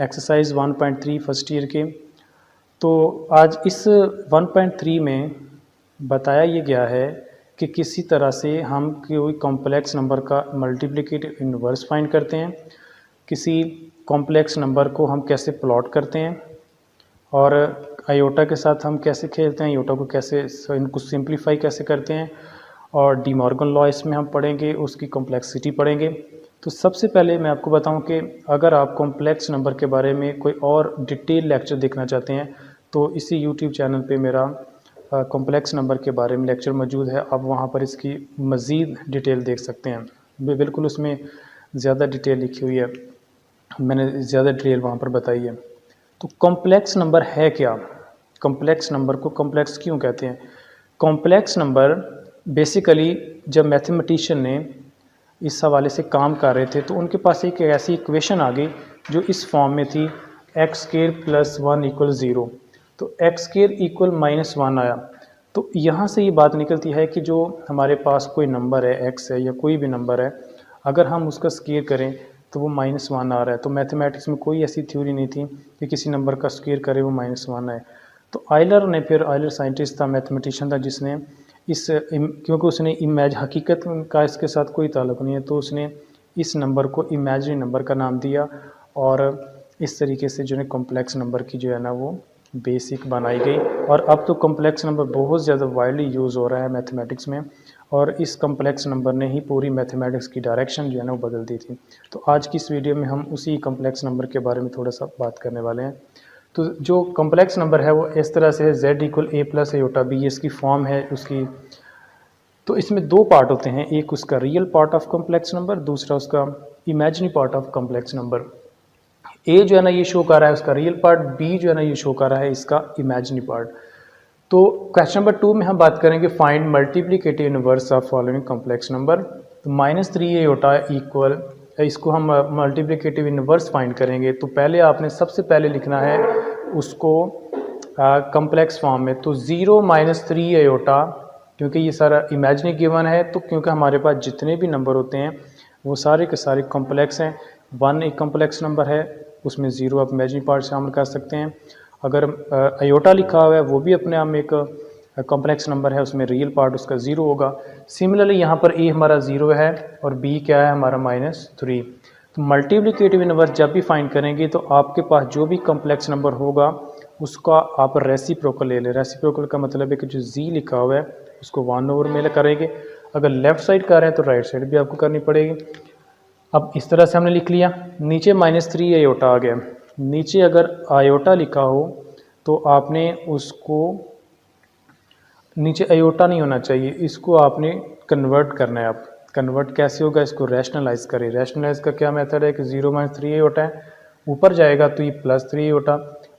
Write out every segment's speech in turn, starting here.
Exercise 1.3 first year के। तो आज इस 1.3 में बताया ये गया है कि किसी तरह से हम कोई कॉम्प्लेक्स नंबर का मल्टीप्लिकेटिव इन्वर्स फाइंड करते हैं, किसी कॉम्प्लेक्स नंबर को हम कैसे प्लॉट करते हैं और आयोटा के साथ हम कैसे खेलते हैं, आयोटा को कैसे इनको सिंप्लीफाई कैसे करते हैं, और डी मॉर्गन लॉ इसमें हम पढ़ेंगे, उसकी कॉम्प्लेक्सिटी पढ़ेंगे। तो सबसे पहले मैं आपको बताऊं कि अगर आप कॉम्प्लेक्स नंबर के बारे में कोई और डिटेल लेक्चर देखना चाहते हैं तो इसी यूट्यूब चैनल पे मेरा कॉम्प्लेक्स नंबर के बारे में लेक्चर मौजूद है। आप वहां पर इसकी मज़ीद डिटेल देख सकते हैं। बिल्कुल उसमें ज़्यादा डिटेल लिखी हुई है, मैंने ज़्यादा डिटेल वहाँ पर बताई है। तो कॉम्प्लेक्स नंबर है क्या? कॉम्प्लेक्स नंबर को कॉम्प्लेक्स क्यों कहते हैं? कॉम्प्लेक्स नंबर बेसिकली जब मैथमेटिशियन ने इस हवाले से काम कर रहे थे तो उनके पास एक ऐसी इक्वेशन आ गई जो इस फॉर्म में थी एक्स स्क्वायर प्लस 1 इक्वल 0। तो एक्स स्क्वायर इक्वल -1 आया। तो यहाँ से ये बात निकलती है कि जो हमारे पास कोई नंबर है, एक्स है या कोई भी नंबर है, अगर हम उसका स्क्वायर करें तो वो -1 आ रहा है। तो मैथमेटिक्स में कोई ऐसी थ्योरी नहीं थी कि किसी नंबर का स्क्वायर करे वो -1 आए। तो आयलर ने, फिर आयलर साइंटिस्ट था, मैथमेटिशियन था, जिसने क्योंकि उसने हकीकत का इसके साथ कोई ताल्लुक़ नहीं है, तो उसने इस नंबर को इमेजिनरी नंबर का नाम दिया और इस तरीके से जो है कॉम्प्लेक्स नंबर की जो है ना वो बेसिक बनाई गई। और अब तो कॉम्प्लेक्स नंबर बहुत ज़्यादा वाइडली यूज़ हो रहा है मैथमेटिक्स में, और इस कॉम्प्लेक्स नंबर ने ही पूरी मैथमेटिक्स की डायरेक्शन जो है ना वो बदल दी थी। तो आज की इस वीडियो में हम उसी कॉम्प्लेक्स नंबर के बारे में थोड़ा सा बात करने वाले हैं। तो जो कॉम्प्लेक्स नंबर है वो इस तरह से है, z equal a plus iota b, इसकी फॉर्म है उसकी। तो इसमें दो पार्ट होते हैं, एक उसका real part of complex number, दूसरा उसका imaginary part of complex number. a जो है ना ये शो कर रहा है उसका रियल पार्ट, b जो है ना ये शो कर रहा है इसका इमेजिनरी पार्ट। तो क्वेश्चन नंबर 2 में हम बात करेंगे find multiplicative inverse of following complex number. तो -3 आयोटा इक्वल, इसको हम मल्टीप्लिकेटिव इनवर्स फाइंड करेंगे। तो पहले आपने सबसे पहले लिखना है उसको कॉम्प्लेक्स फॉर्म में। तो 0 -3 आयोटा, क्योंकि ये सारा इमेजिनरी गिवन है, तो क्योंकि हमारे पास जितने भी नंबर होते हैं वो सारे के सारे कॉम्प्लेक्स हैं। 1 एक कॉम्प्लेक्स नंबर है, उसमें 0 आप इमेजिनरी पार्ट शामिल कर सकते हैं। अगर आयोटा लिखा हुआ है वो भी अपने आप में एक कॉम्प्लेक्स नंबर है, उसमें रियल पार्ट उसका 0 होगा। सिमिलरली यहाँ पर a हमारा 0 है और b क्या है हमारा -3। तो मल्टीप्लिकेटिव इनवर्स जब भी फाइंड करेंगे तो आपके पास जो भी कॉम्प्लेक्स नंबर होगा उसका आप रेसिप्रोकल ले लें। रेसिप्रोकल का मतलब है कि जो z लिखा हुआ है उसको 1 में करेंगे। अगर लेफ़्ट साइड कर रहे हैं तो राइट साइड भी आपको करनी पड़ेगी। अब इस तरह से हमने लिख लिया। नीचे -3 आयोटा आ गया। नीचे अगर आयोटा लिखा हो तो आपने उसको, नीचे आयोटा नहीं होना चाहिए, इसको आपने कन्वर्ट करना है। आप कन्वर्ट कैसे होगा, इसको रैशनलाइज करें। रैशनलाइज का क्या मेथड है कि 0 -3 आयोटा है, ऊपर जाएगा तो ये +3 आयोटा।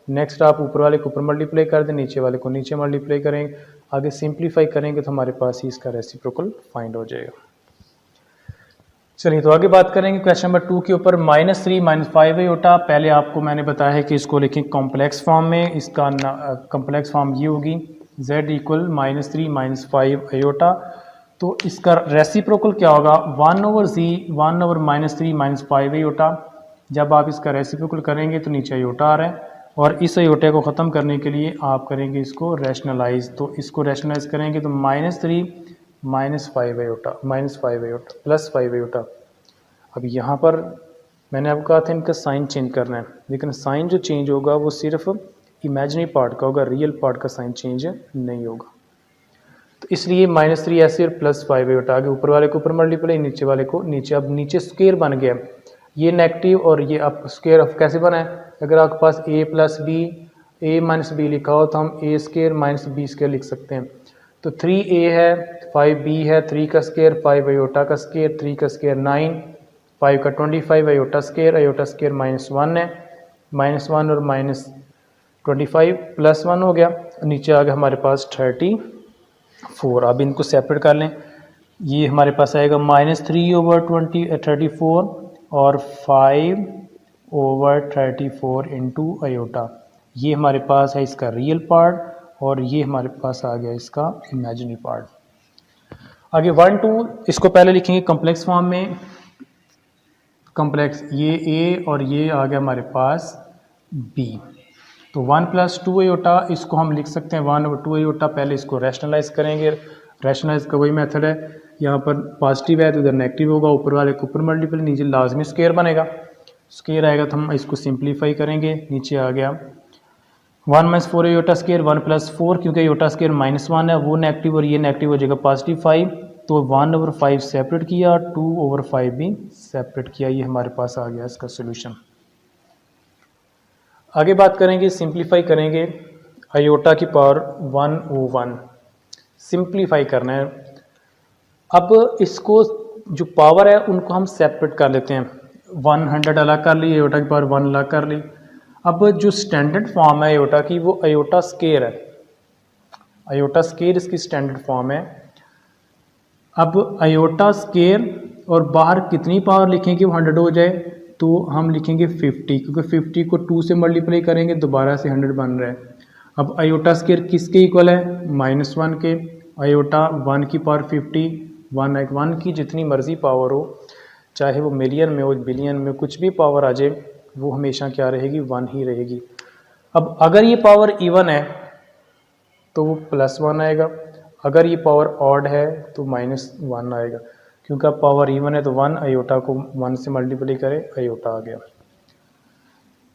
नेक्स्ट आप ऊपर वाले को ऊपर मल्टीप्लाई कर दें, नीचे वाले को नीचे मल्टीप्लाई करेंगे, आगे सिंप्लीफाई करेंगे तो हमारे पास ही इसका रेसिप्रोकल फाइंड हो जाएगा। चलिए तो आगे बात करेंगे क्वेश्चन नंबर 2 के ऊपर। -3 -5 आयोटा, पहले आपको मैंने बताया है कि इसको लिखें कॉम्प्लेक्स फॉर्म में। इसका कॉम्प्लेक्स फॉर्म ये होगी z इक्वल -3 -5 आयोटा। तो इसका रेसिप्रोकल क्या होगा, 1/z 1/-3 -5 आयोटा। जब आप इसका रेसिप्रोकल करेंगे तो नीचे आयोटा आ रहा है, और इस आयोटे को ख़त्म करने के लिए आप करेंगे इसको रैशनलाइज। तो इसको रैशनलाइज करेंगे तो -3 -5 आयोटा +5 आयोटा। अब यहाँ पर मैंने आपको कहा था इनका साइन चेंज करना है, लेकिन साइन जो चेंज होगा वो सिर्फ इमेजिनरी पार्ट का होगा, रियल पार्ट का साइन चेंज नहीं होगा। तो इसलिए -3 ऐसे और +5 आयोटा, आगे ऊपर वाले को ऊपर मल्टीप्लाई, नीचे वाले को नीचे। अब नीचे स्क्वायर बन गया, ये नेगेटिव और ये अब स्क्वायर ऑफ कैसे बना है। अगर आपके पास a + b, a - b लिखा हो तो हम a² - b² लिख सकते हैं। तो 3a है, 5b है, 3 का स्क्वायर 5 आयोटा का स्क्वायर, 3 का स्क्वायर 9, 5 का 25 आयोटा स्क्वायर -1 है, -1 और -25 +1 हो गया। नीचे आ गया हमारे पास 34। अब इनको सेपरेट कर लें, ये हमारे पास आएगा -3/34 और 5/34 इंटू आयोटा। ये हमारे पास है इसका रियल पार्ट, और ये हमारे पास आ गया इसका इमेजिनरी पार्ट। आगे 1 2 इसको पहले लिखेंगे कॉम्प्लेक्स फॉर्म में। कॉम्प्लेक्स ये a और ये आ गया हमारे पास बी। तो 1 प्लस 2 आयोटा इसको हम लिख सकते हैं 1/2 आयोटा। पहले इसको रैशनलाइज करेंगे, रैशनलाइज का वही मेथड है, यहाँ पर पॉजिटिव है तो इधर नेगेटिव होगा, ऊपर वाले को ऊपर मल्टीपल, नीचे लाजमी स्क्वायर बनेगा, स्क्वायर आएगा तो हम इसको सिंप्लीफाई करेंगे, नीचे आ गया 1 माइनस 4 आयोटा स्क्वायर 1 प्लस 4, क्योंकि आयोटा स्क्वायर -1 है वो नेगेटिव और ये नेगेटिव हो जाएगा पॉजिटिव 5, तो 1/5 सेपरेट किया, 2/5 भी सेपरेट किया, ये हमारे पास आ गया इसका सोल्यूशन। आगे बात करेंगे, सिंप्लीफाई करेंगे, आयोटा की पावर 1/1 सिंप्लीफाई करना है। अब इसको जो पावर है उनको हम सेपरेट कर लेते हैं, 100 अलग कर ली, आयोटा की पावर 1 अलग कर ली। अब जो स्टैंडर्ड फॉर्म है आयोटा की वो आयोटा स्क्वायर है, आयोटा स्क्वायर इसकी स्टैंडर्ड फॉर्म है। अब आयोटा स्क्वायर और बाहर कितनी पावर लिखेंगे वो 100 हो जाए, तो हम लिखेंगे 50, क्योंकि 50 को 2 से मल्टीप्लाई करेंगे दोबारा से 100 बन रहा है। अब आयोटा स्क्वायर किसके इक्वल है, -1 के, आयोटा 1 की पावर 50, 1 की जितनी मर्जी पावर हो, चाहे वो मिलियन में हो, बिलियन में, कुछ भी पावर आ जाए, वो हमेशा क्या रहेगी, 1 ही रहेगी। अब अगर ये पावर इवन है तो वो +1 आएगा, अगर ये पावर ऑड है तो -1 आएगा, क्योंकि अब पावर इवन है तो 1, आयोटा को 1 से मल्टीप्लाई करें, आयोटा आ गया।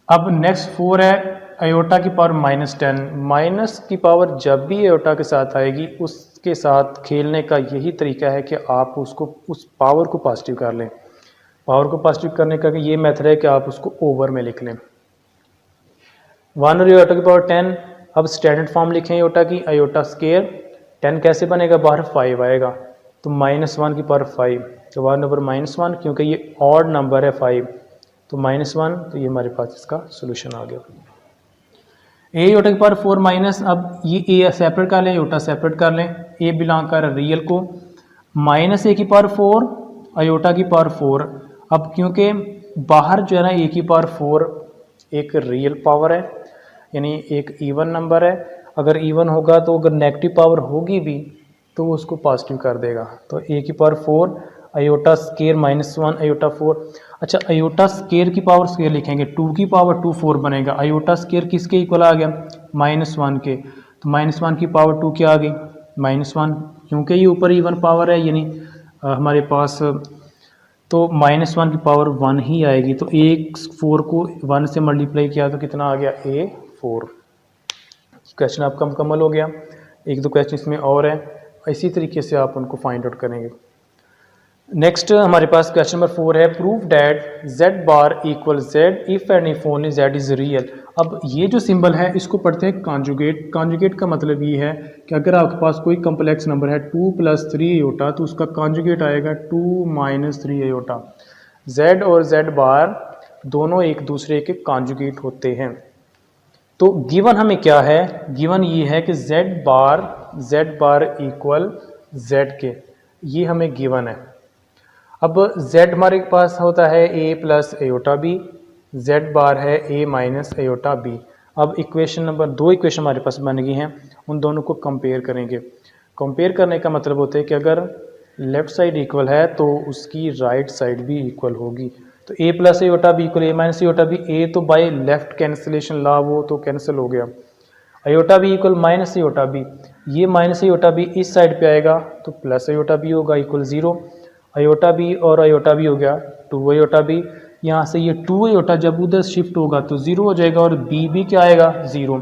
अब नेक्स्ट 4 है आयोटा की पावर -10, माइनस की पावर जब भी आयोटा के साथ आएगी उसके साथ खेलने का यही तरीका है कि आप उसको, उस पावर को पॉजिटिव कर लें। पावर को पॉजिटिव करने का ये मेथड है कि आप उसको ओवर में लिख लें, 1 और आयोटा की पावर 10। अब स्टैंडर्ड फॉर्म लिखें आयोटा की, आयोटा स्क्वायर 10 कैसे बनेगा, बाहर 5 आएगा, तो -1 की पावर 5, तो 1/-1, क्योंकि ये ऑड नंबर है 5, तो -1, तो ये हमारे पास इसका सोल्यूशन आ गया। ए आयोटा की पावर 4 माइनस, अब ये ए सेपरेट कर लें, आयोटा सेपरेट कर लें, ए बिलोंग कर रियल को, -a की पावर 4, आयोटा की पावर 4। अब क्योंकि बाहर जो है ना a की पावर 4 एक रियल पावर है, यानी एक इवन नंबर है, अगर इवन होगा तो अगर नेगेटिव पावर होगी भी तो वो उसको पॉजिटिव कर देगा, तो a की पावर 4, आयोटा स्क्वायर -1, आयोटा 4। अच्छा, आयोटा स्क्वायर की पावर स्क्वायर लिखेंगे, 2 की पावर 2 4 बनेगा, आयोटा स्क्वायर किसके इक्वल आ गया, -1 के, तो -1 की पावर 2 क्या आ गई, -1, क्योंकि ये ऊपर इवन पावर है, यानी हमारे पास, तो -1 की पावर 1 ही आएगी, तो 4 को 1 से मल्टीप्लाई किया तो कितना आ गया, A4। क्वेश्चन आपका मुकम्मल हो गया। एक दो क्वेश्चन इसमें और है, इसी तरीके से आप उनको फाइंड आउट करेंगे। नेक्स्ट हमारे पास क्वेश्चन नंबर 4 है, prove that z bar equal z if and if only z is real. अब ये जो सिंबल है इसको पढ़ते हैं कॉन्जुगेट। कॉन्जुगेट का मतलब ये है कि अगर आपके पास कोई कम्प्लेक्स नंबर है 2 + 3 आयोटा, तो उसका कॉन्जुगेट आएगा 2 - 3 आयोटा। z और z बार दोनों एक दूसरे के कॉन्जुगेट होते हैं। तो गिवन हमें क्या है, गिवन ये है कि z बार इक्वल z के, ये हमें गिवन है। अब z हमारे पास होता है a + आयोटा b, z बार है a - आयोटा b। अब इक्वेशन नंबर 2 इक्वेशन हमारे पास बन गई हैं, उन दोनों को कंपेयर करेंगे। कंपेयर करने का मतलब होता है कि अगर लेफ़्ट साइड इक्वल है तो उसकी राइट साइड भी इक्वल होगी। तो a + iota b equal a - iota b, a तो बाय लेफ्ट कैंसिलेशन ला वो तो कैंसिल हो गया, iota b equal - iota b, ये - आयोटा b इस साइड पे आएगा तो प्लस आयोटा b होगा इक्वल 0, आयोटा b और आयोटा b हो गया 2 आयोटा b, यहाँ से ये 2 आयोटा जब उधर शिफ्ट होगा तो 0 हो जाएगा और b भी क्या आएगा 0।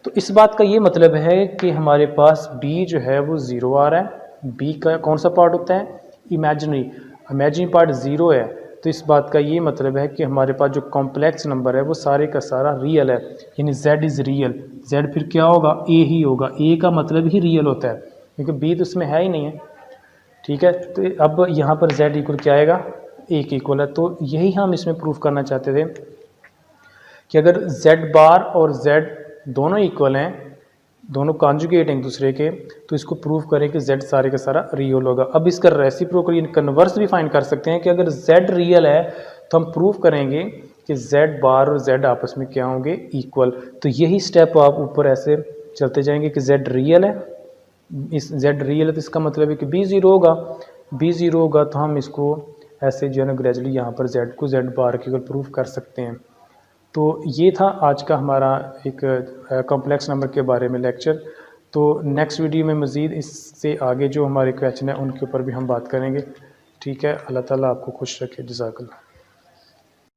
तो इस बात का ये मतलब है कि हमारे पास b जो है वो 0 आ रहा है। b का कौन सा पार्ट होता है, इमेजिनरी पार्ट 0 है, तो इस बात का ये मतलब है कि हमारे पास जो कॉम्प्लेक्स नंबर है वो सारे का सारा रियल है, यानी z इज़ रियल। z फिर क्या होगा, a ही होगा, a का मतलब ही रियल होता है, क्योंकि b तो उसमें है ही नहीं है। ठीक है, तो अब यहाँ पर z इक्वल क्या आएगा, a के इक्वल है। तो यही हम इसमें प्रूफ करना चाहते थे कि अगर z बार और z दोनों इक्वल हैं, दोनों कॉन्जुगेट हैं एक दूसरे के, तो इसको प्रूफ करें कि z सारे का सारा रियल होगा। अब इसका रेसिप्रोकल यानी कन्वर्स भी फाइंड कर सकते हैं कि अगर z रियल है तो हम प्रूफ करेंगे कि z बार और z आपस में क्या होंगे, इक्वल। तो यही स्टेप आप ऊपर ऐसे चलते जाएंगे कि z रियल है, इस z रियल है तो इसका मतलब है कि b 0 होगा, b 0 होगा तो हम इसको ऐसे जो है ना ग्रेजुअली यहाँ पर z को z बार के इक्वल प्रूफ कर सकते हैं। तो ये था आज का हमारा एक कॉम्प्लेक्स नंबर के बारे में लेक्चर। तो नेक्स्ट वीडियो में मज़ीद इससे आगे जो हमारे क्वेश्चन हैं उनके ऊपर भी हम बात करेंगे। ठीक है, अल्लाह ताला आपको खुश रखे। जज़ाकल्लाह।